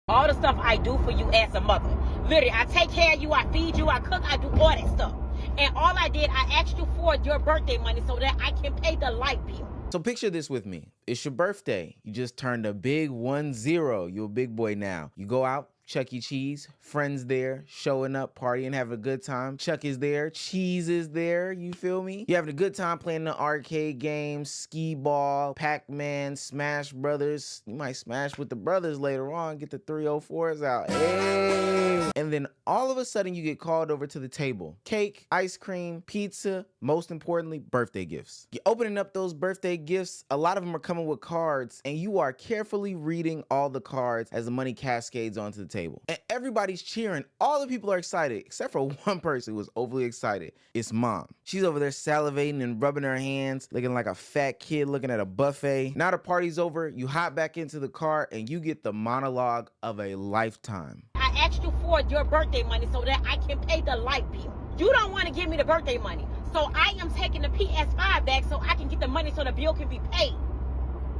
All the stuff I do for you as a mother. Literally, I take care of you, I feed you, I cook, I do all that stuff. And all I did, I asked you for your birthday money so that I can pay the light bill. So picture this with me. It's your birthday. You just turned a big 1-0. You're a big boy now. You go out, Chuck E. Cheese, friends there, showing up, partying, having a good time. Chuck is there, Cheese is there, you feel me? You're having a good time playing the arcade games, skee ball, Pac-Man, Smash Brothers. You might smash with the brothers later on, get the 304s out. Hey! And then all of a sudden you get called over to the table. Cake, ice cream, pizza, most importantly, birthday gifts. You're opening up those birthday gifts, a lot of them are coming with cards, and you are carefully reading all the cards as the money cascades onto the table. And everybody's cheering. All the people are excited, except for one person who was overly excited. It's mom. She's over there salivating and rubbing her hands, looking like a fat kid looking at a buffet. Now the party's over, you hop back into the car, and you get the monologue of a lifetime. I asked you for your birthday money so that I can pay the light bill. You don't want to give me the birthday money. So I am taking the PS5 back so I can get the money so the bill can be paid.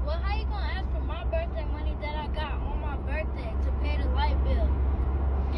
Well, how you gonna ask for my birthday money that I got on my birthday to pay the light bill?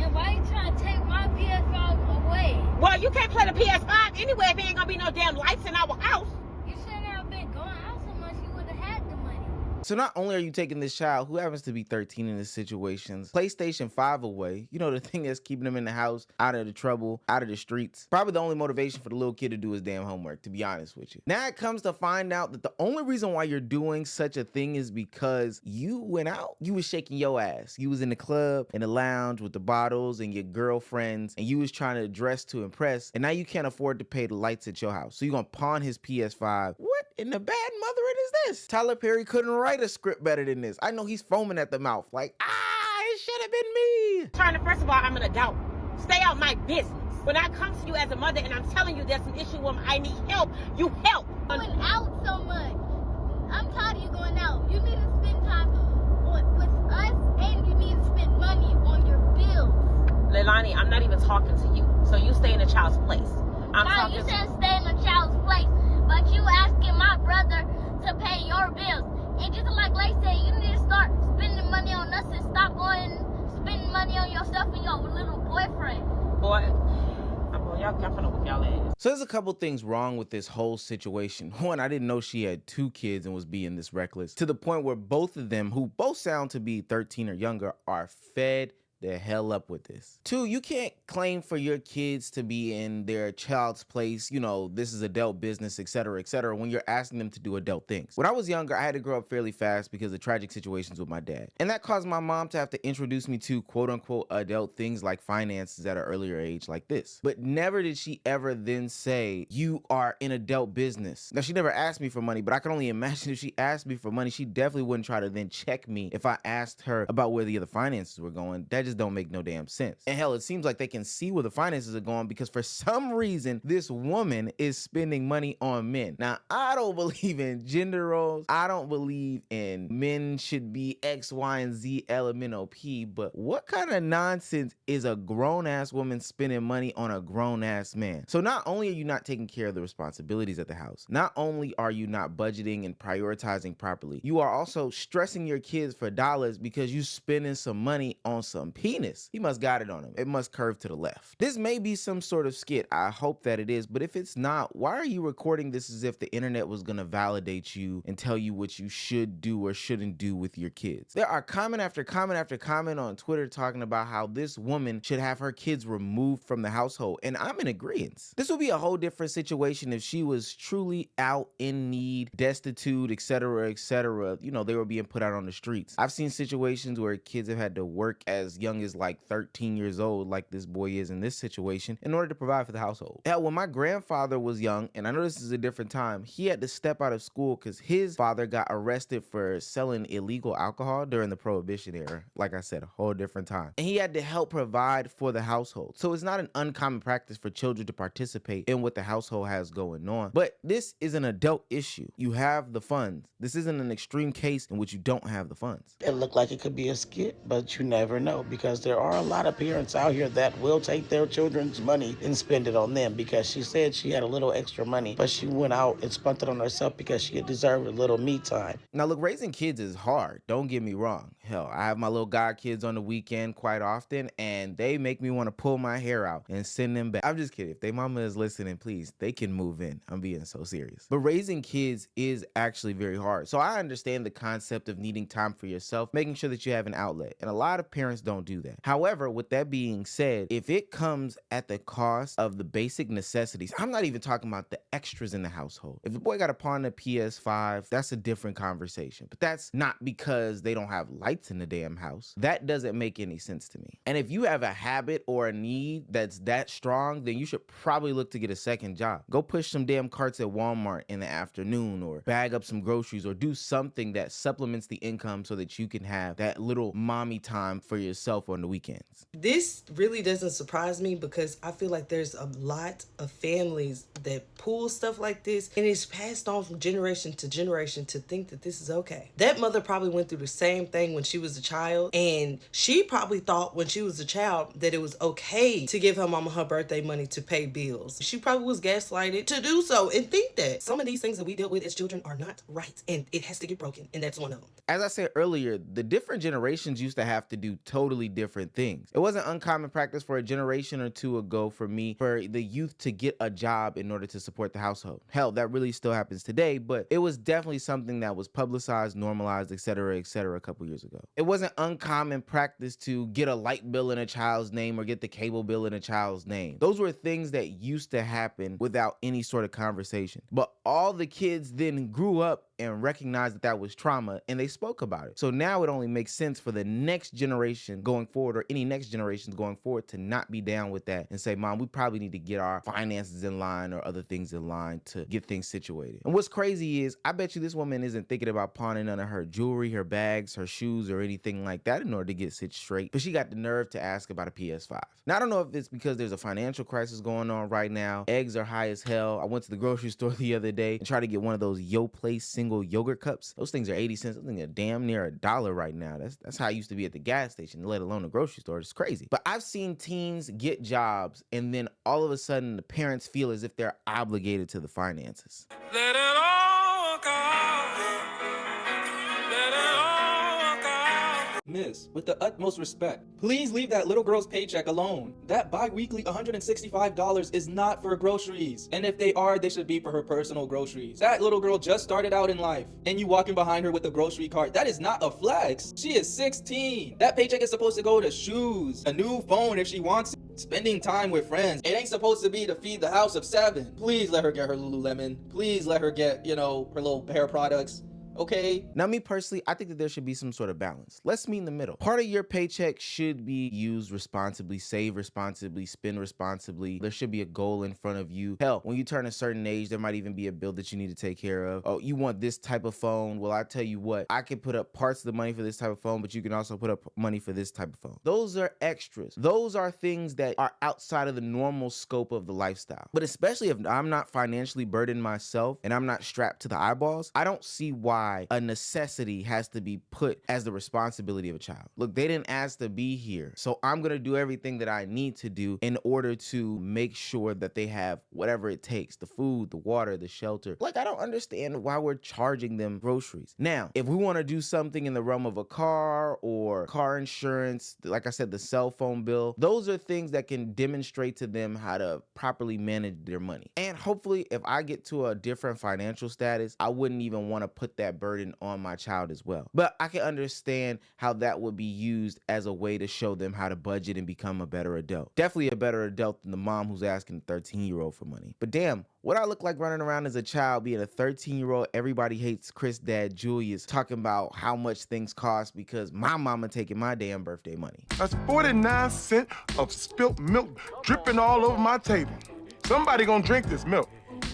And why you trying to take my PS5 away? Well, you can't play the PS5 anyway if there ain't gonna be no damn lights in our house. You shouldn't have been going out so much, you would have had the money. So not only are you taking this child, who happens to be 13 in this situation, PlayStation 5 away, you know, the thing that's keeping him in the house, out of the trouble, out of the streets. Probably the only motivation for the little kid to do his damn homework, to be honest with you. Now it comes to find out that the only reason why you're doing such a thing is because you went out. You was shaking your ass. You was in the club, in the lounge with the bottles and your girlfriends, and you was trying to dress to impress, and now you can't afford to pay the lights at your house. So you're gonna pawn his PS5. What in the bad mothering is this? Tyler Perry couldn't write a script better than this. I know he's foaming at the mouth like, it should have been me. Trying to, first of all, I'm an adult. Stay out my business. When I come to you as a mother and I'm telling you there's an issue where I need help, you help. Going out so much. I'm tired of you going out. You need to spend time with us, and you need to spend money on your bills. Leilani, I'm not even talking to you. So you stay in a child's place. Mom, you said stay in a child's place, but you asking my brother to pay your bills. And just like Lay said, you need to start spending money on us and stop going spending money on yourself and your little boyfriend. Boy, y'all finna whip y'all ass. So there's a couple things wrong with this whole situation. One, I didn't know she had 2 kids and was being this reckless, to the point where both of them, who both sound to be 13 or younger, are fed the hell up with this. 2, you can't claim for your kids to be in their child's place, you know, this is adult business, etc., when you're asking them to do adult things. When I was younger, I had to grow up fairly fast because of tragic situations with my dad. And that caused my mom to have to introduce me to quote unquote adult things like finances at an earlier age like this. But never did she ever then say, you are in adult business. Now, she never asked me for money, but I can only imagine if she asked me for money, she definitely wouldn't try to then check me if I asked her about where the other finances were going. That just don't make no damn sense. And hell, it seems like they can see where the finances are going because for some reason, this woman is spending money on men. Now, I don't believe in gender roles. I don't believe in men should be X, Y, and Z, LMNOP, but what kind of nonsense is a grown-ass woman spending money on a grown-ass man? So not only are you not taking care of the responsibilities at the house, not only are you not budgeting and prioritizing properly, you are also stressing your kids for dollars because you spending some money on some penis. He must got it on him. It must curve to the left. This may be some sort of skit. I hope that it is, but if it's not, why are you recording this as if the internet was gonna validate you and tell you what you should do or shouldn't do with your kids? There are comment after comment after comment on Twitter talking about how this woman should have her kids removed from the household, and I'm in agreement. This would be a whole different situation if she was truly out in need, destitute, etc., you know, they were being put out on the streets. I've seen situations where kids have had to work as young as like 13 years old, like this boy is in this situation, in order to provide for the household. Hell, when my grandfather was young, and I know this is a different time, he had to step out of school because his father got arrested for selling illegal alcohol during the Prohibition era. Like I said, a whole different time. And he had to help provide for the household. So it's not an uncommon practice for children to participate in what the household has going on. But this is an adult issue. You have the funds. This isn't an extreme case in which you don't have the funds. It looked like it could be a skit, but you never know because because there are a lot of parents out here that will take their children's money and spend it on them, because she said she had a little extra money, but she went out and spent it on herself because she deserved a little me time. Now, look, raising kids is hard. Don't get me wrong. Hell, I have my little god kids on the weekend quite often, and they make me want to pull my hair out and send them back. I'm just kidding. If they mama is listening, please, they can move in. I'm being so serious. But raising kids is actually very hard. So I understand the concept of needing time for yourself, making sure that you have an outlet. And a lot of parents don't do that. However, with that being said, if it comes at the cost of the basic necessities, I'm not even talking about the extras in the household. If the boy got a pawn a PS5, that's a different conversation. But that's not because they don't have lights in the damn house. That doesn't make any sense to me. And if you have a habit or a need that's that strong, then you should probably look to get a second job. Go push some damn carts at Walmart in the afternoon, or bag up some groceries, or do something that supplements the income so that you can have that little mommy time for yourself on the weekends. This really doesn't surprise me, because I feel like there's a lot of families that pull stuff like this, and it's passed on from generation to generation to think that this is okay. That mother probably went through the same thing when she was a child, and she probably thought when she was a child that it was okay to give her mama her birthday money to pay bills. She probably was gaslighted to do so and think that some of these things that we deal with as children are not right, and it has to get broken, and that's one of them. As I said earlier, the different generations used to have to do totally different things. It wasn't uncommon practice for a generation or two ago for the youth to get a job in order to support the household. Hell, that really still happens today, but it was definitely something that was publicized, normalized, etc., a couple years ago. It wasn't uncommon practice to get a light bill in a child's name or get the cable bill in a child's name. Those were things that used to happen without any sort of conversation. But all the kids then grew up and recognized that that was trauma, and they spoke about it. So now it only makes sense for the next generation going forward, or any next generations going forward, to not be down with that and say, Mom, we probably need to get our finances in line or other things in line to get things situated. And what's crazy is, I bet you this woman isn't thinking about pawning none of her jewelry, her bags, her shoes, or anything like that in order to get sit straight, but she got the nerve to ask about a PS5. Now, I don't know if it's because there's a financial crisis going on right now. Eggs are high as hell. I went to the grocery store the other day and tried to get one of those Yoplait single yogurt cups. Those things are 80 cents. Those things are damn near $1 right now. That's how I used to be at the gas station, let alone the grocery store. It's crazy. But I've seen teens get jobs, and then all of a sudden the parents feel as if they're obligated to the finances. Let it all go. Let it all go. Miss, with the utmost respect, please leave that little girl's paycheck alone. That bi-weekly $165 is not for groceries. And if they are, they should be for her personal groceries. That little girl just started out in life, and you walking behind her with a grocery cart. That is not a flex. She is 16. That paycheck is supposed to go to shoes, a new phone if she wants it, spending time with friends. It ain't supposed to be to feed the house of 7. Please let her get her Lululemon. Please let her get, her little hair products. Okay. Now, me personally, I think that there should be some sort of balance. Let's meet in the middle. Part of your paycheck should be used responsibly, save responsibly, spend responsibly. There should be a goal in front of you. Hell, when you turn a certain age, there might even be a bill that you need to take care of. Oh, you want this type of phone? Well, I tell you what, I can put up parts of the money for this type of phone, but you can also put up money for this type of phone. Those are extras. Those are things that are outside of the normal scope of the lifestyle. But especially if I'm not financially burdened myself and I'm not strapped to the eyeballs, I don't see why a necessity has to be put as the responsibility of a child. Look, they didn't ask to be here, so I'm gonna do everything that I need to do in order to make sure that they have whatever it takes, the food, the water, the shelter. Like, I don't understand why we're charging them groceries. Now, if we want to do something in the realm of a car or car insurance, like I said, the cell phone bill, those are things that can demonstrate to them how to properly manage their money. And hopefully, if I get to a different financial status, I wouldn't even want to put that burden on my child as well. But I can understand how that would be used as a way to show them how to budget and become a better adult. Definitely a better adult than the mom who's asking a 13-year-old for money. But damn, what I look like running around as a child being a 13-year-old, everybody hates Chris' dad, Julius, talking about how much things cost because my mama taking my damn birthday money. That's 49 cents of spilt milk dripping all over my table. Somebody gonna drink this milk.